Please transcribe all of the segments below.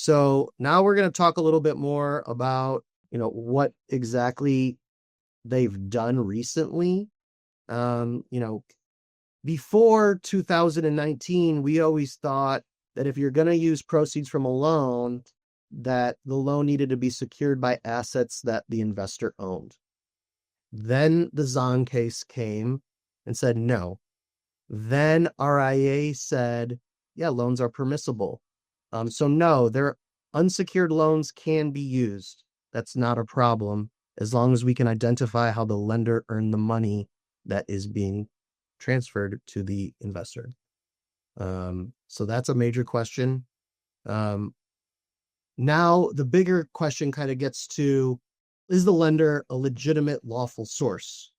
So now we're going to talk a little bit more about, what exactly they've done recently. Um, you know, Before 2019, we always thought that if you're going to use proceeds from a loan, that the loan needed to be secured by assets that the investor owned. Then the Zahn case came and said no. Then RIA said, yeah, loans are permissible. So no, their unsecured loans can be used. That's not a problem as long as we can identify how the lender earned the money that is being transferred to the investor. So that's a major question. Now the bigger question kind of gets to, is the lender a legitimate lawful source?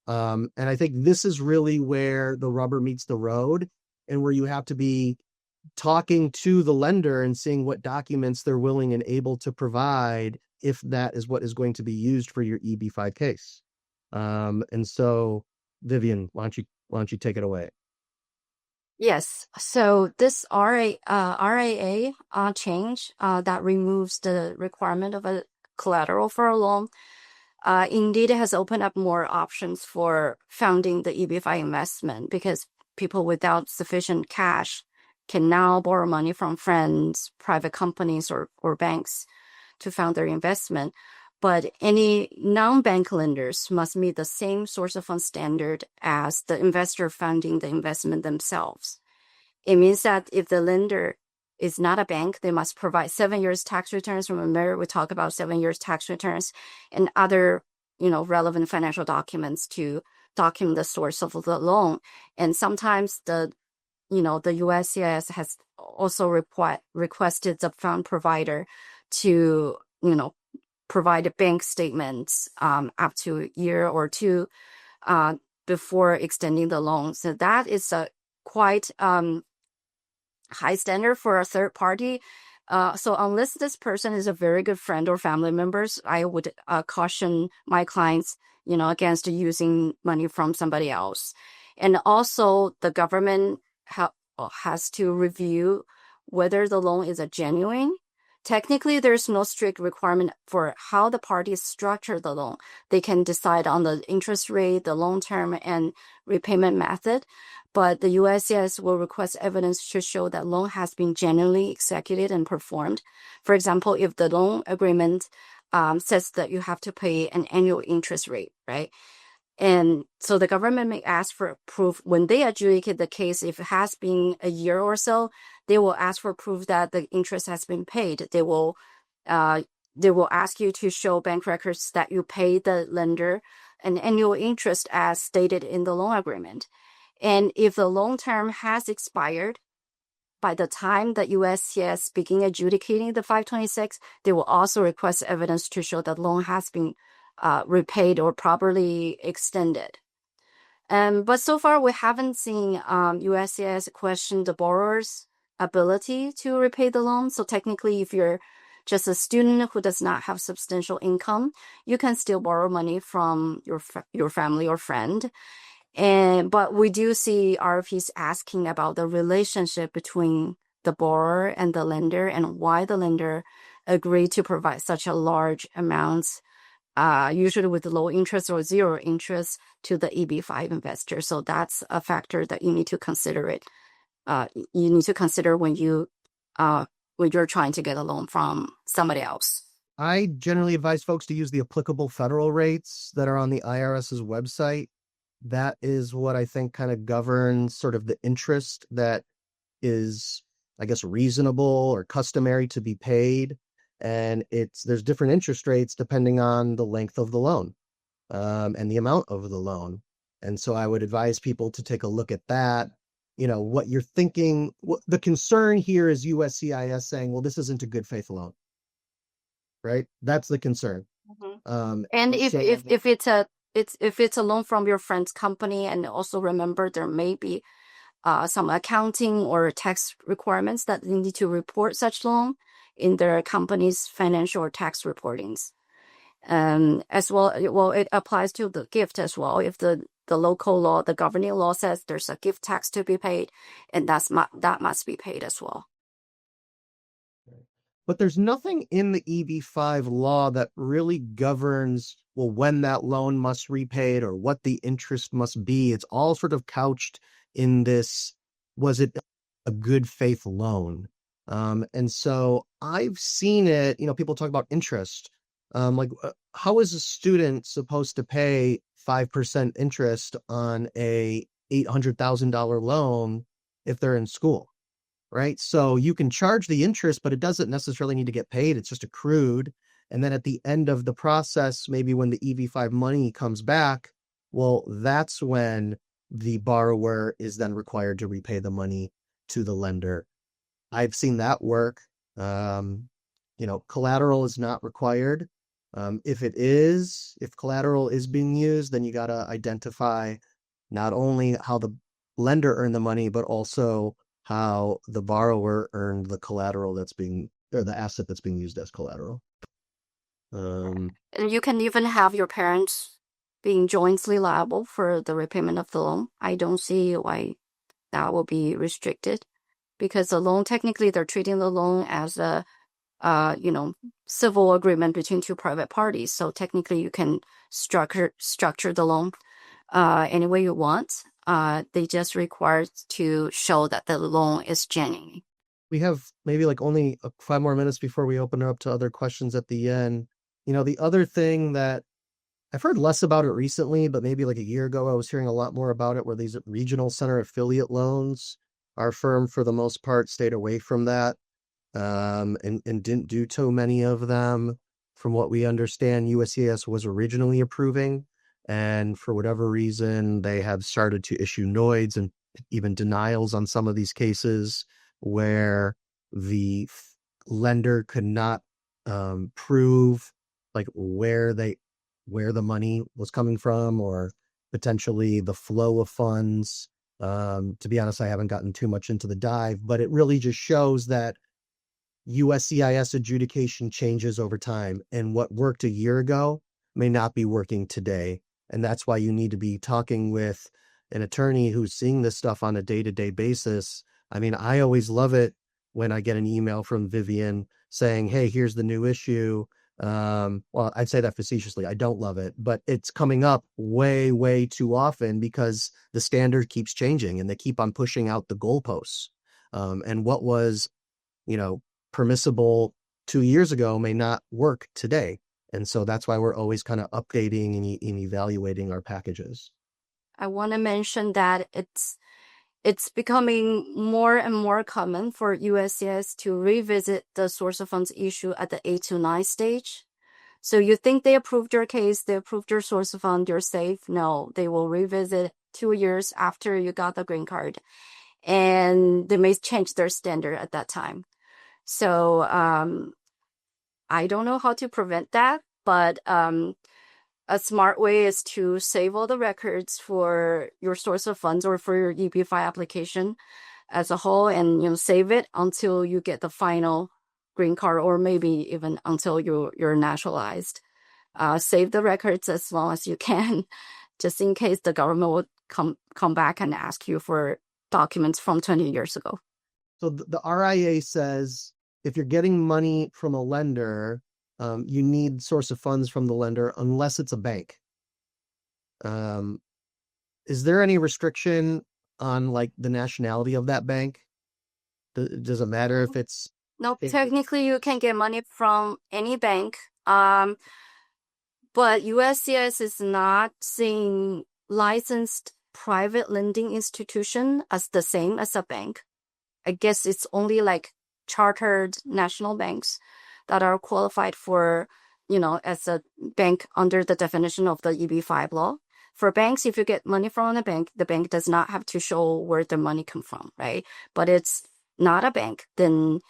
And I think this is really where the rubber meets the road and where you have to be talking to the lender and seeing what documents they're willing and able to provide if that is what is going to be used for your EB-5 case. And so, Vivian, why don't you take it away? Yes. So this RAA change that removes the requirement of a collateral for a loan, indeed has opened up more options for funding the EB-5 investment because people without sufficient cash can now borrow money from friends, private companies, or banks to fund their investment. But any non-bank lenders must meet the same source of fund standard as the investor funding the investment themselves. It means that if the lender is not a bank, they must provide 7 years tax returns. Remember, we talk about 7 years tax returns and other, relevant financial documents to document the source of the loan. And sometimes the USCIS has also requested the fund provider to, provide bank statements up to a year or two before extending the loan. So that is a quite high standard for a third party. So unless this person is a very good friend or family members, I would caution my clients, against using money from somebody else. And also the government has to review whether the loan is a genuine. Technically, there's no strict requirement for how the parties structure the loan. They can decide on the interest rate, the loan term, and repayment method. But the USCIS will request evidence to show that loan has been genuinely executed and performed. For example, if the loan agreement says that you have to pay an annual interest rate, right? And so the government may ask for proof when they adjudicate the case. If it has been a year or so, they will ask for proof that the interest has been paid. They will ask you to show bank records that you paid the lender an annual interest as stated in the loan agreement. And if the loan term has expired by the time that USCIS begin adjudicating the 526, they will also request evidence to show that loan has been repaid or properly extended. But so far, we haven't seen USCIS question the borrower's ability to repay the loan. So technically, if you're just a student who does not have substantial income, you can still borrow money from your family or friend. But we do see RFPs asking about the relationship between the borrower and the lender and why the lender agreed to provide such a large amounts, usually with low interest or zero interest to the EB-5 investor. So that's a factor that you need to consider it. You need to consider when you're trying to get a loan from somebody else. I generally advise folks to use the applicable federal rates that are on the IRS's website. That is what I think kind of governs sort of the interest that is, I guess, reasonable or customary to be paid. And there's different interest rates depending on the length of the loan, and the amount of the loan. And so I would advise people to take a look at that. What you're thinking, the concern here is USCIS saying, well, this isn't a good faith loan, right? That's the concern. Mm-hmm. And if it's a loan from your friend's company, and also remember there may be some accounting or tax requirements that they need to report such loan in their company's financial or tax reportings. As well, it applies to the gift as well. If the local law, the governing law says there's a gift tax to be paid, and that must be paid as well. but there's nothing in the EB-5 law that really governs, well, when that loan must repay it or what the interest must be. It's all sort of couched in this, was it a good faith loan? And so I've seen it, people talk about interest. How is a student supposed to pay 5% interest on a $800,000 loan if they're in school? Right? So you can charge the interest, but it doesn't necessarily need to get paid. It's just accrued. And then at the end of the process, maybe when the EB-5 money comes back, well, that's when the borrower is then required to repay the money to the lender. I've seen that work. Collateral is not required. If collateral is being used, then you got to identify not only how the lender earned the money, but also how the borrower earned the collateral or the asset that's being used as collateral. And you can even have your parents being jointly liable for the repayment of the loan. I don't see why that will be restricted, because the loan, technically they're treating the loan as a civil agreement between two private parties. So technically you can structure the loan any way you want. They just require to show that the loan is genuine. We have maybe only 5 more minutes before we open it up to other questions at the end. The other thing that I've heard less about it recently, but maybe a year ago, I was hearing a lot more about it, where these regional center affiliate loans, our firm for the most part stayed away from that, and didn't do too many of them. From what we understand, USCIS was originally approving, and for whatever reason, they have started to issue noids and even denials on some of these cases where the lender could not prove where the money was coming from, or potentially the flow of funds. To be honest, I haven't gotten too much into the dive, but it really just shows that USCIS adjudication changes over time, and what worked a year ago may not be working today. And that's why you need to be talking with an attorney who's seeing this stuff on a day-to-day basis. I mean, I always love it when I get an email from Vivian saying, hey, here's the new issue. Well, I'd say that facetiously. I don't love it, but it's coming up way, way too often because the standard keeps changing and they keep on pushing out the goalposts. And what was, permissible 2 years ago may not work today. And so that's why we're always kind of updating and evaluating our packages. I want to mention that it's becoming more and more common for USCIS to revisit the source of funds issue at the 8 to 9 stage. So you think they approved your case, they approved your source of fund, you're safe. No, they will revisit 2 years after you got the green card. And they may change their standard at that time. So I don't know how to prevent that, but a smart way is to save all the records for your source of funds or for your EB-5 application as a whole, and save it until you get the final green card, or maybe even until you're naturalized. Save the records as long as you can, just in case the government will come back and ask you for documents from 20 years ago. So the RIA says if you're getting money from a lender, you need source of funds from the lender unless it's a bank. Is there any restriction on the nationality of that bank? Does it matter if it's... No, technically you can get money from any bank. But USCIS is not seeing licensed private lending institution as the same as a bank. I guess it's only chartered national banks that are qualified for, as a bank under the definition of the EB-5 law. For banks, if you get money from a bank, the bank does not have to show where the money come from, right? But it's not a bank, then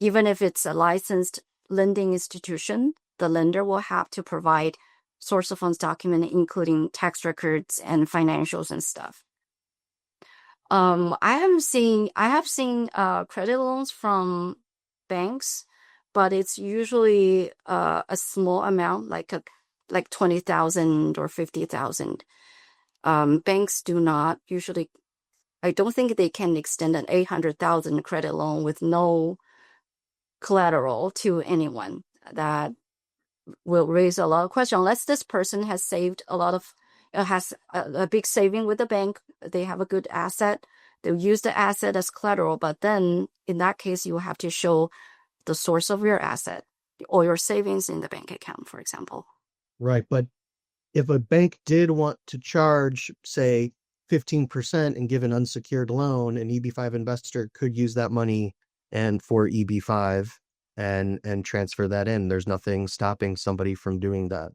even if it's a licensed lending institution, the lender will have to provide source of funds document, including tax records and financials and stuff. I have seen credit loans from banks, but it's usually a small amount, like 20,000 or 50,000. Banks do not usually. I don't think they can extend an 800,000 credit loan with no collateral to anyone. That will raise a lot of questions. Unless this person has saved a lot of, has a big saving with the bank, they have a good asset, they'll use the asset as collateral. But then in that case, you have to show the source of your asset or your savings in the bank account, for example. Right. But if a bank did want to charge, say, 15% and give an unsecured loan, an EB-5 investor could use that money and for EB-5 and transfer that in. There's nothing stopping somebody from doing that.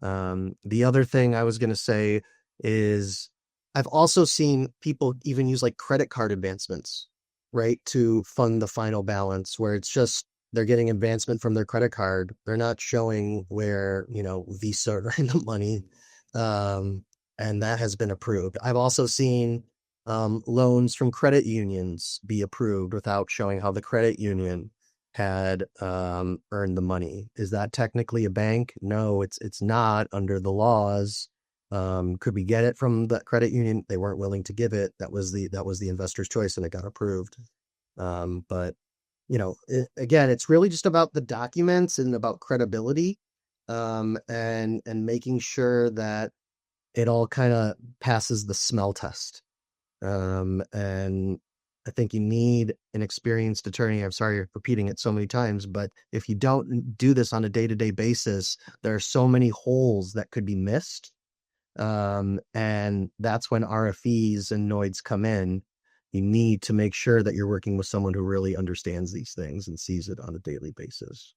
The other thing I was going to say is I've also seen people even use like credit card advancements, right, to fund the final balance, where it's just they're getting advancement from their credit card. They're not showing where, Visa earned the money. And that has been approved. I've also seen loans from credit unions be approved without showing how the credit union had earned the money. Is that technically a bank? No, it's not under the laws. Could we get it from the credit union? They weren't willing to give it. That was the investor's choice, and it got approved. But again, it's really just about the documents and about credibility, and making sure that it all kind of passes the smell test. And I think you need an experienced attorney. I'm sorry for repeating it so many times, but if you don't do this on a day-to-day basis, there are so many holes that could be missed. And that's when RFEs and NOIDs come in. You need to make sure that you're working with someone who really understands these things and sees it on a daily basis.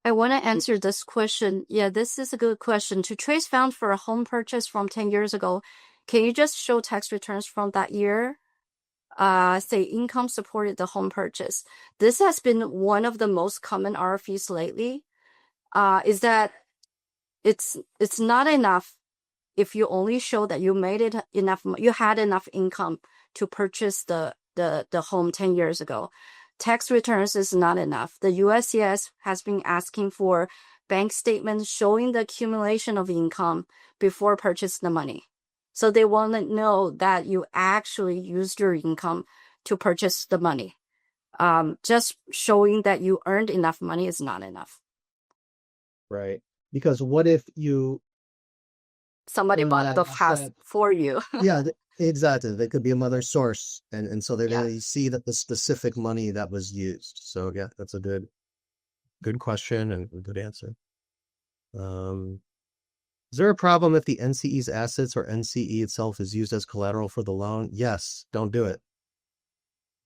I want to answer this question. Yeah, this is a good question. To trace funds for a home purchase from 10 years ago, can you just show tax returns from that year? Say income supported the home purchase. This has been one of the most common RFEs lately. Is that it's not enough if you only show that you made it enough, you had enough income to purchase the home 10 years ago. Tax returns is not enough. The USCIS has been asking for bank statements showing the accumulation of income before purchasing the money. So they want to know that you actually used your income to purchase the money. Just showing that you earned enough money is not enough. Right. Because what if somebody bought the house for you? Yeah, exactly. They could be another source. And so they see that the specific money that was used. So yeah, that's a good question and a good answer. Is there a problem if the NCE's assets or NCE itself is used as collateral for the loan? Yes, don't do it.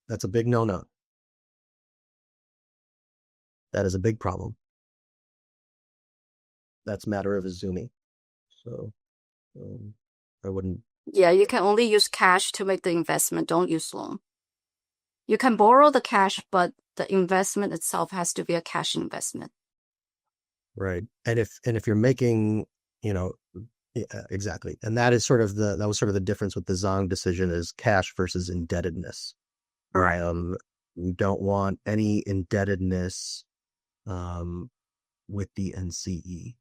That's a big no-no. That is a big problem. That's a matter of Izumi. So I wouldn't. Yeah, you can only use cash to make the investment. Don't use loan. You can borrow the cash, but the investment itself has to be a cash investment. Right. And if you're making, yeah, exactly. And that is that was sort of the difference with the Zhang decision, is cash versus indebtedness. Right. You don't want any indebtedness with the NCE.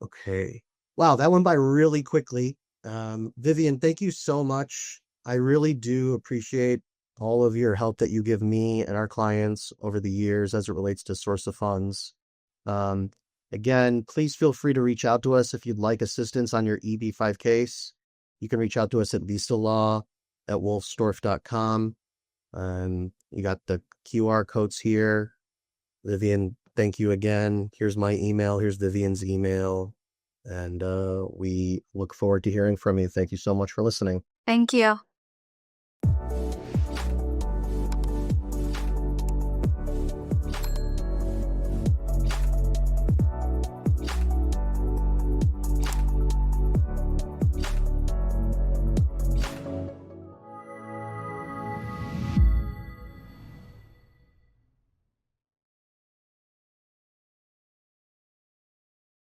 Okay. Wow, that went by really quickly. Vivian, thank you so much. I really do appreciate all of your help that you give me and our clients over the years as it relates to source of funds. Again, please feel free to reach out to us if you'd like assistance on your EB-5 case. You can reach out to us at visalaw@wolfstorff.com. You got the QR codes here. Vivian, thank you again. Here's my email. Here's Vivian's email. And we look forward to hearing from you. Thank you so much for listening. Thank you.